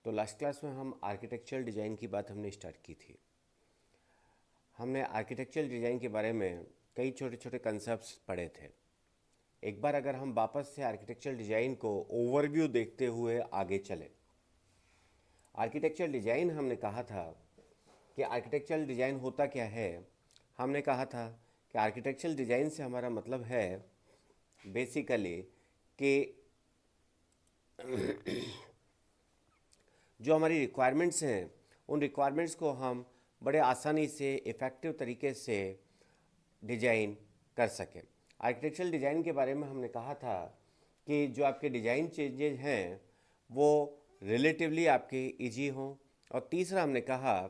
तो last class में हम आर्किटेक्चरल डिज़ाइन की बात हमने स्टार्ट की थी। हमने आर्किटेक्चरल डिज़ाइन के बारे में कई छोटे छोटे कंसेप्ट्स पढ़े थे। एक बार अगर हम वापस से आर्किटेक्चरल डिज़ाइन को ओवरव्यू देखते हुए आगे चले। आर्किटेक्चरल डिज़ाइन हमने कहा था कि आर्किटेक्चरल डिज़ाइन होता क्या है। हमने कहा था कि आर्किटेक्चरल डिज़ाइन से हमारा मतलब है बेसिकली कि जो हमारी रिक्वायरमेंट्स हैं उन रिक्वायरमेंट्स को हम बड़े आसानी से इफ़ेक्टिव तरीके से डिज़ाइन कर सकें। आर्किटेक्चरल डिज़ाइन के बारे में हमने कहा था कि जो आपके डिज़ाइन चेंजेज हैं वो रिलेटिवली आपके इजी हों, और तीसरा हमने कहा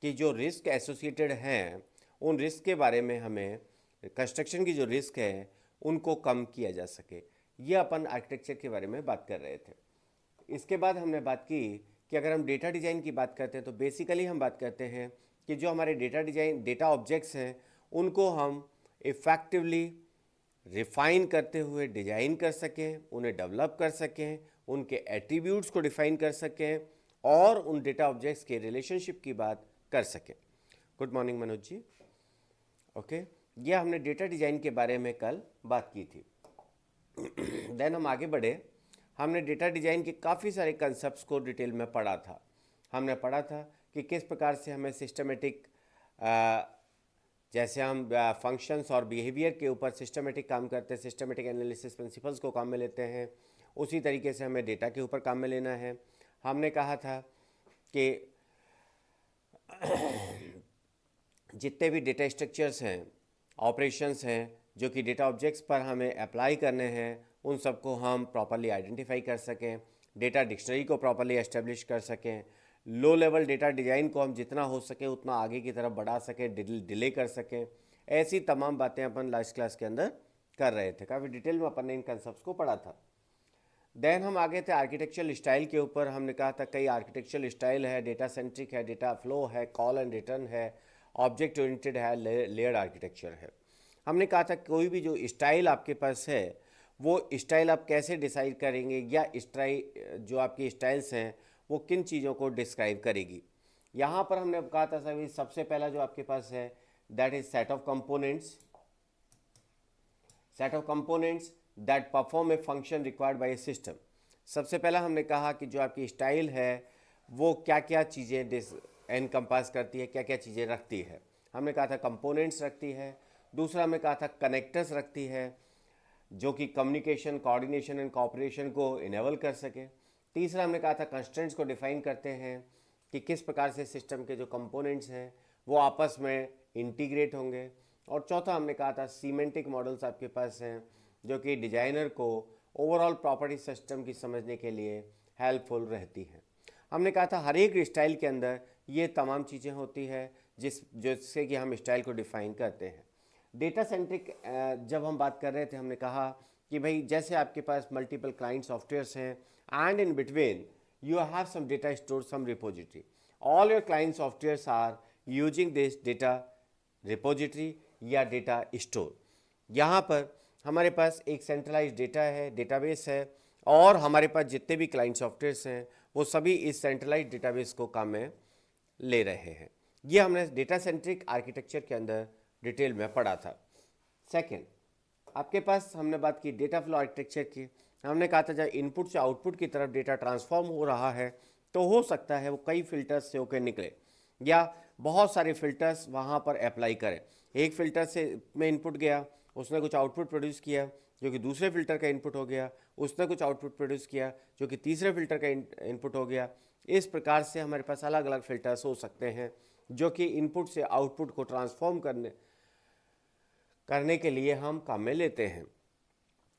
कि जो रिस्क एसोसिएटेड हैं उन रिस्क के बारे में हमें कंस्ट्रक्शन की जो रिस्क है उनको कम किया जा सके। ये अपन आर्किटेक्चर के बारे में बात कर रहे थे। इसके बाद हमने बात की कि अगर हम डेटा डिज़ाइन की बात करते हैं तो बेसिकली हम बात करते हैं कि जो हमारे डेटा ऑब्जेक्ट्स हैं उनको हम इफ़ेक्टिवली रिफ़ाइन करते हुए डिज़ाइन कर सकें, उन्हें डेवलप कर सकें, उनके एट्रीब्यूट्स को डिफ़ाइन कर सकें और उन डेटा ऑब्जेक्ट्स के रिलेशनशिप की बात कर सकें। Good morning Manoj ji. Okay, यह हमने डेटा डिज़ाइन के बारे में कल बात की थी। देन हम आगे बढ़े। हमने डेटा डिज़ाइन के काफ़ी सारे कंसेप्ट्स को डिटेल में पढ़ा था। हमने पढ़ा था कि किस प्रकार से हमें सिस्टमेटिक, जैसे हम फंक्शंस और बिहेवियर के ऊपर सिस्टमेटिक काम करते हैं, सिस्टमेटिक एनालिसिस प्रिंसिपल्स को काम में लेते हैं, उसी तरीके से हमें डेटा के ऊपर काम में लेना है। हमने कहा था कि जितने भी डेटा स्ट्रक्चर्स हैं, ऑपरेशंस हैं जो कि डेटा ऑब्जेक्ट्स पर हमें अप्लाई करने हैं, उन सबको हम प्रॉपरली आइडेंटिफाई कर सकें, डेटा डिक्शनरी को प्रॉपरली एस्टेब्लिश कर सकें, लो लेवल डेटा डिज़ाइन को हम जितना हो सके उतना आगे की तरफ बढ़ा सकें, डिले कर सकें। ऐसी तमाम बातें अपन लास्ट क्लास के अंदर कर रहे थे। काफ़ी डिटेल में अपन ने इन कंसेप्ट्स को पढ़ा था। देन हम आगे थे आर्किटेक्चरल स्टाइल के ऊपर। हमने कहा था कई आर्किटेक्चरल स्टाइल है, डेटा सेंट्रिक है, डेटा फ्लो है, कॉल एंड रिटर्न है, ऑब्जेक्ट ओरिएंटेड है, लेयर्ड आर्किटेक्चर है। हमने कहा था कोई भी जो स्टाइल आपके पास है वो स्टाइल आप कैसे डिसाइड करेंगे, या स्टाइल जो आपकी स्टाइल्स हैं वो किन चीज़ों को डिस्क्राइब करेगी। यहाँ पर हमने कहा था सभी सबसे पहला जो आपके पास है that is set of components, set of components that perform a function required by A system. सबसे पहला हमने कहा कि जो आपकी स्टाइल है वो क्या क्या चीज़ें एनकम्पास करती है, क्या क्या चीज़ें रखती है। हमने कहा था कंपोनेंट्स रखती है। दूसरा हमने कहा था कनेक्टर्स रखती है जो कि कम्युनिकेशन, कोऑर्डिनेशन एंड कोऑपरेशन को इनेबल कर सके। तीसरा हमने कहा था कंस्ट्रेंट्स को डिफाइन करते हैं कि किस प्रकार से सिस्टम के जो कंपोनेंट्स हैं वो आपस में इंटीग्रेट होंगे। और चौथा हमने कहा था सीमेंटिक मॉडल्स आपके पास हैं जो कि डिजाइनर को ओवरऑल प्रॉपर्टी सिस्टम की समझने के लिए हेल्पफुल रहती हैं। हमने कहा था हर एक स्टाइल के अंदर ये तमाम चीज़ें होती है जिससे कि हम स्टाइल को डिफाइन करते हैं। डेटा सेंट्रिक जब हम बात कर रहे थे हमने कहा कि भाई जैसे आपके पास मल्टीपल क्लाइंट सॉफ्टवेयर्स हैं and in between you have some data stored, some repository. All your client softwares are using this data repository या data store. यहाँ पर हमारे पास एक सेंट्रलाइज डेटा है, डेटाबेस है, और हमारे पास जितने भी क्लाइंट सॉफ्टवेयर्स हैं वो सभी इस सेंट्रलाइज डेटाबेस को काम में ले रहे हैं। ये हमने डेटा सेंट्रिक आर्किटेक्चर के अंदर डिटेल में पढ़ा था। सेकेंड, आपके पास हमने बात की डेटा फ्लो आर्किटेक्चर की। हमने कहा था जब इनपुट से आउटपुट की तरफ डेटा ट्रांसफॉर्म हो रहा है तो हो सकता है वो कई फिल्टर्स से होकर निकले या बहुत सारे फिल्टर्स वहाँ पर अप्लाई करें। एक फिल्टर से में इनपुट गया, उसने कुछ आउटपुट प्रोड्यूस किया जो कि दूसरे फिल्टर का इनपुट हो गया, उसने कुछ आउटपुट प्रोड्यूस किया जो कि तीसरे फिल्टर का इनपुट हो गया। इस प्रकार से हमारे पास अलग अलग फिल्टर्स हो सकते हैं जो कि इनपुट से आउटपुट को ट्रांसफॉर्म करने के लिए हम काम में लेते हैं।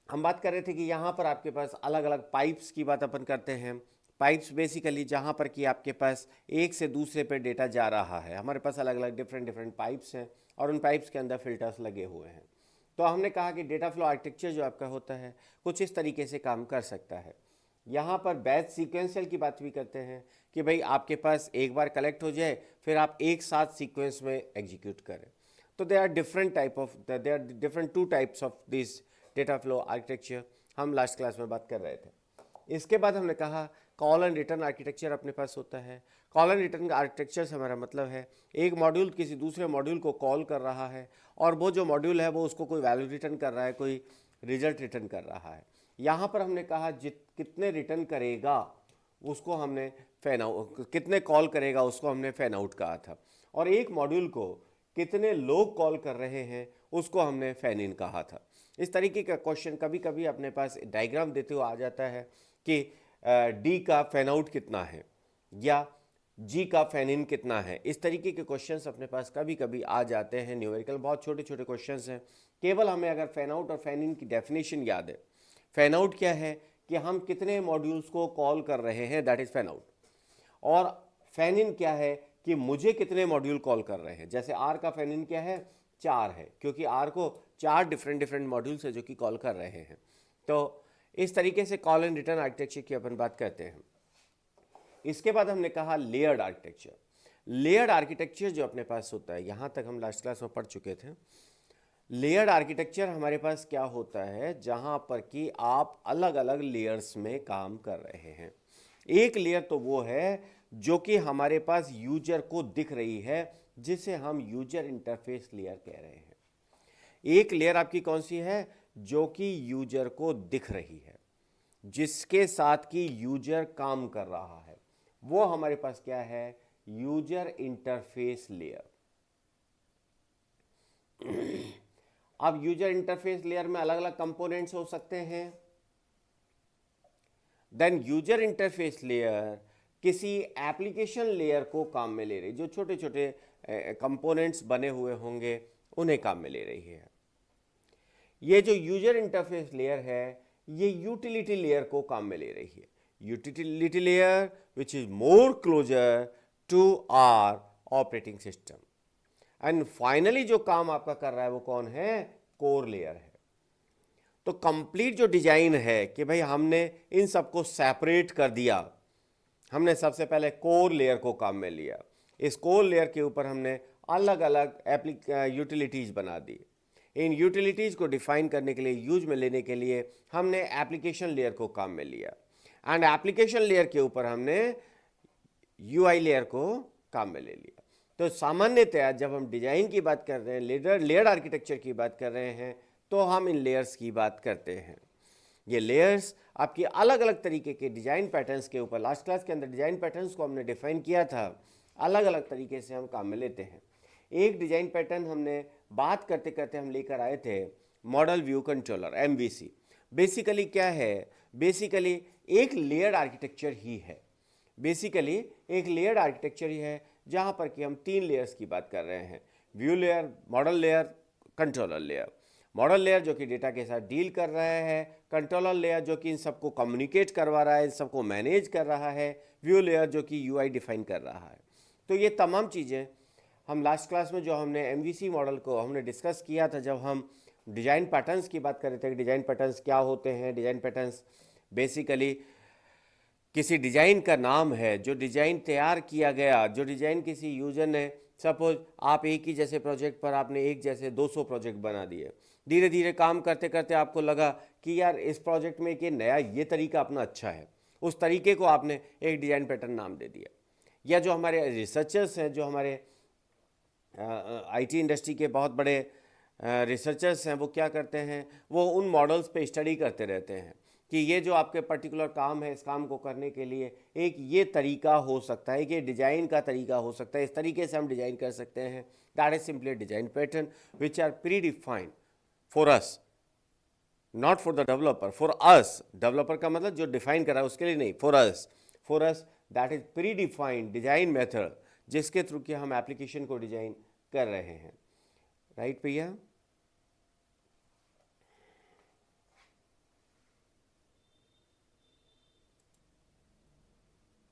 हम बात कर रहे थे कि यहाँ पर आपके पास अलग अलग पाइप्स की बात अपन करते हैं। पाइप्स बेसिकली जहाँ पर कि आपके पास एक से दूसरे पे डेटा जा रहा है, हमारे पास अलग अलग डिफरेंट पाइप्स हैं और उन पाइप्स के अंदर फिल्टर्स लगे हुए हैं। तो हमने कहा कि डेटा फ्लो आर्किटेक्चर जो आपका होता है कुछ इस तरीके से काम कर सकता है। यहाँ पर बैच सीक्वेंशियल की बात भी करते हैं कि भाई आपके पास एक बार कलेक्ट हो जाए फिर आप एक साथ सीक्वेंस में एग्जीक्यूट करें। तो there are different two types of this data flow architecture हम लास्ट क्लास में बात कर रहे थे। इसके बाद हमने कहा कॉल एंड रिटर्न आर्किटेक्चर अपने पास होता है। कॉल एंड रिटर्न आर्किटेक्चर से हमारा मतलब है एक मॉड्यूल किसी दूसरे मॉड्यूल को कॉल कर रहा है और वो जो मॉड्यूल है वो उसको कोई वैल्यू रिटर्न कर रहा है, कोई रिजल्ट रिटर्न कर रहा है। यहाँ पर हमने कहा कितने रिटर्न करेगा उसको हमने फैन आउट, कितने कॉल करेगा उसको हमने फैन आउट कहा था, और एक मॉड्यूल को कितने लोग कॉल कर रहे हैं उसको हमने फैन इन कहा था। इस तरीके का क्वेश्चन कभी कभी अपने पास डायग्राम देते हुए आ जाता है कि डी का फैन आउट कितना है या जी का फैन इन कितना है। इस तरीके के क्वेश्चंस अपने पास कभी कभी आ जाते हैं, न्यूमेरिकल बहुत छोटे छोटे क्वेश्चंस हैं। केवल हमें अगर फैन आउट और फैन इन की डेफिनेशन याद है, फैन आउट क्या है कि हम कितने मॉड्यूल्स को कॉल कर रहे हैं, दैट इज फैन आउट, और फैन इन क्या है कि मुझे कितने मॉड्यूल कॉल कर रहे हैं। जैसे आर का फैन इन क्या है, 4 है, क्योंकि आर को 4 डिफरेंट मॉड्यूल्स है जो कि कॉल कर रहे हैं। तो इस तरीके से कॉल एंड रिटर्न आर्किटेक्चर की अपन बात करते हैं। इसके बाद हमने कहा लेयर्ड आर्किटेक्चर। लेयर्ड आर्किटेक्चर जो अपने पास होता है, यहाँ तक हम लास्ट क्लास में पढ़ चुके थे। लेयर्ड आर्किटेक्चर हमारे पास क्या होता है, जहाँ पर कि आप अलग अलग लेयर्स में काम कर रहे हैं। एक लेयर तो वो है जो कि हमारे पास यूजर को दिख रही है, जिसे हम यूजर इंटरफेस लेयर कह रहे हैं। एक लेयर आपकी कौन सी है, जो कि यूजर को दिख रही है, जिसके साथ कि यूजर काम कर रहा है, वो हमारे पास क्या है, यूजर इंटरफेस लेयर। अब यूजर इंटरफेस लेयर में अलग अलग कंपोनेंट्स हो सकते हैं। देन यूजर इंटरफेस लेयर किसी एप्लीकेशन लेयर को काम में ले रही, जो छोटे छोटे कंपोनेंट्स बने हुए होंगे उन्हें काम में ले रही है। ये जो यूजर इंटरफेस लेयर है ये यूटिलिटी लेयर को काम में ले रही है। Utility layer which is more closer to our operating system. And finally जो काम आपका कर रहा है वो कौन है, कोर लेयर है। तो कंप्लीट जो डिजाइन है कि भाई हमने इन सबको सेपरेट कर दिया, हमने सबसे पहले कोर लेयर को काम में लिया, इस कोर लेयर के ऊपर हमने अलग अलग यूटिलिटीज बना दी। इन यूटिलिटीज को डिफाइन करने के लिए, यूज में लेने के लिए हमने एप्लीकेशन लेयर को काम में लिया, एंड एप्लीकेशन लेयर के ऊपर हमने यूआई लेयर को काम में ले लिया। तो सामान्यतः जब हम डिजाइन की बात कर रहे हैं, लेयर आर्किटेक्चर की बात कर रहे हैं, तो हम इन लेयर्स की बात करते हैं। ये लेयर्स आपकी अलग अलग तरीके के डिजाइन पैटर्न्स के ऊपर, लास्ट क्लास के अंदर डिजाइन पैटर्न्स को हमने डिफाइन किया था, अलग अलग तरीके से हम काम में लेते हैं। एक डिजाइन पैटर्न हमने बात करते करते हम लेकर आए थे, model view controller, MVC। Basically क्या है, बेसिकली एक लेयर्ड आर्किटेक्चर ही है, बेसिकली एक लेयर्ड आर्किटेक्चर ही है, जहां पर कि हम 3 लेयर्स की बात कर रहे हैं, view layer, model layer, controller layer. Model layer जो कि डेटा के साथ डील कर रहा है, कंट्रोलर लेयर जो कि इन सबको कम्युनिकेट करवा रहा है, इन सबको मैनेज कर रहा है, व्यू लेयर जो कि UI डिफाइन कर रहा है। तो ये तमाम चीज़ें हम लास्ट क्लास में जो हमने MVC मॉडल को हमने डिस्कस किया था, जब हम डिज़ाइन पैटर्न्स की बात कर रहे थे कि डिज़ाइन पैटर्न्स क्या होते हैं। डिज़ाइन पैटर्न्स बेसिकली किसी डिज़ाइन का नाम है, जो डिज़ाइन तैयार किया गया, जो डिज़ाइन किसी यूजर ने, सपोज आप एक ही जैसे प्रोजेक्ट पर आपने एक जैसे 200 प्रोजेक्ट बना दिए, धीरे धीरे काम करते करते आपको लगा कि यार इस प्रोजेक्ट में कि नया ये तरीका अपना अच्छा है, उस तरीके को आपने एक डिज़ाइन पैटर्न नाम दे दिया। या जो हमारे रिसर्चर्स हैं, जो हमारे IT इंडस्ट्री के बहुत बड़े रिसर्चर्स हैं, वो क्या करते हैं, वो उन मॉडल्स पे स्टडी करते रहते हैं कि ये जो आपके पर्टिकुलर काम है, इस काम को करने के लिए एक ये तरीका हो सकता है, कि डिज़ाइन का तरीका हो सकता है, इस तरीके से हम डिज़ाइन कर सकते हैं। That is simply design pattern which are predefined for us, not for the developer, for us. Developer का मतलब जो डिफाइन कर रहा है उसके लिए नहीं, for us that is pre defined design method, जिसके थ्रू कि हम एप्लीकेशन को डिज़ाइन कर रहे हैं। राइट भैया?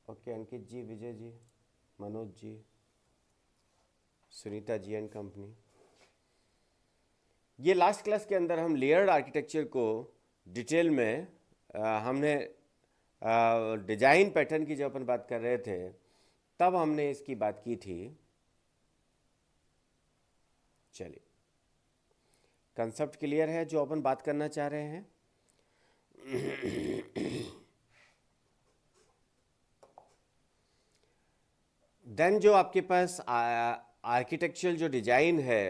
Okay, Ankit ji, Vijay ji, Manoj ji, Sunita ji and company. ये लास्ट क्लास के अंदर हम लेयर्ड आर्किटेक्चर को डिटेल में हमने डिजाइन पैटर्न की जब अपन बात कर रहे थे, तब हमने इसकी बात की थी। चलिए, कंसेप्ट क्लियर है जो अपन बात करना चाह रहे हैं? देन जो आपके पास आर्किटेक्चरल जो डिजाइन है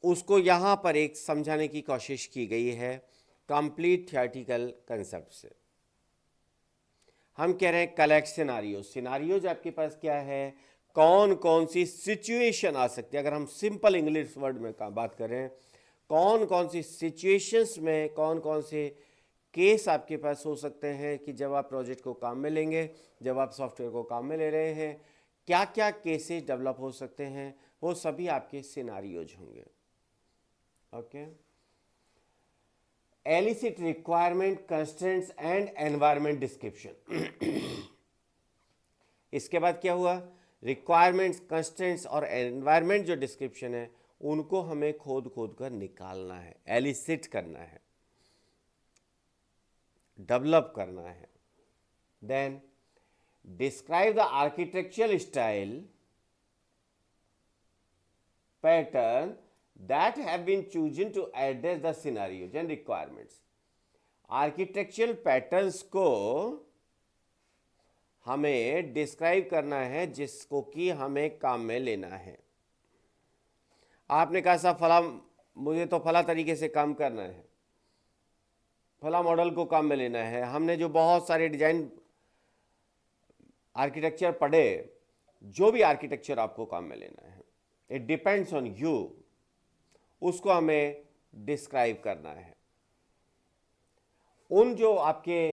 उसको यहाँ पर एक समझाने की कोशिश की गई है कंप्लीट थियोरेटिकल कंसेप्ट से। हम कह रहे हैं कलेक्ट सिनारियो। सिनारियोज आपके पास क्या है, कौन कौन सी सिचुएशन आ सकती है। अगर हम सिंपल इंग्लिश वर्ड में बात करें, कौन कौन सी सिचुएशंस में कौन कौन से केस आपके पास हो सकते हैं कि जब आप प्रोजेक्ट को काम में लेंगे, जब आप सॉफ्टवेयर को काम में ले रहे हैं, क्या क्या केसेस डेवलप हो सकते हैं, वो सभी आपके सिनारियोज होंगे। Okay, elicit requirement, constraints and environment description. इसके बाद क्या हुआ, रिक्वायरमेंट्स, कंस्ट्रेंट्स और एनवायरमेंट जो डिस्क्रिप्शन है उनको हमें खोद खोद कर निकालना है, एलिसिट करना है, डेवलप करना है। Then describe the architectural style, pattern that have been chosen to address the scenarios and requirements। Architectural patterns को हमें डिस्क्राइब करना है जिसको कि हमें काम में लेना है। आपने कहा साहब फला, मुझे तो फला तरीके से काम करना है, फला मॉडल को काम में लेना है। हमने जो बहुत सारे डिजाइन आर्किटेक्चर पढ़े, जो भी आर्किटेक्चर आपको काम में लेना है, इट डिपेंड्स ऑन यू, उसको हमें डिस्क्राइब करना है। उन जो आपके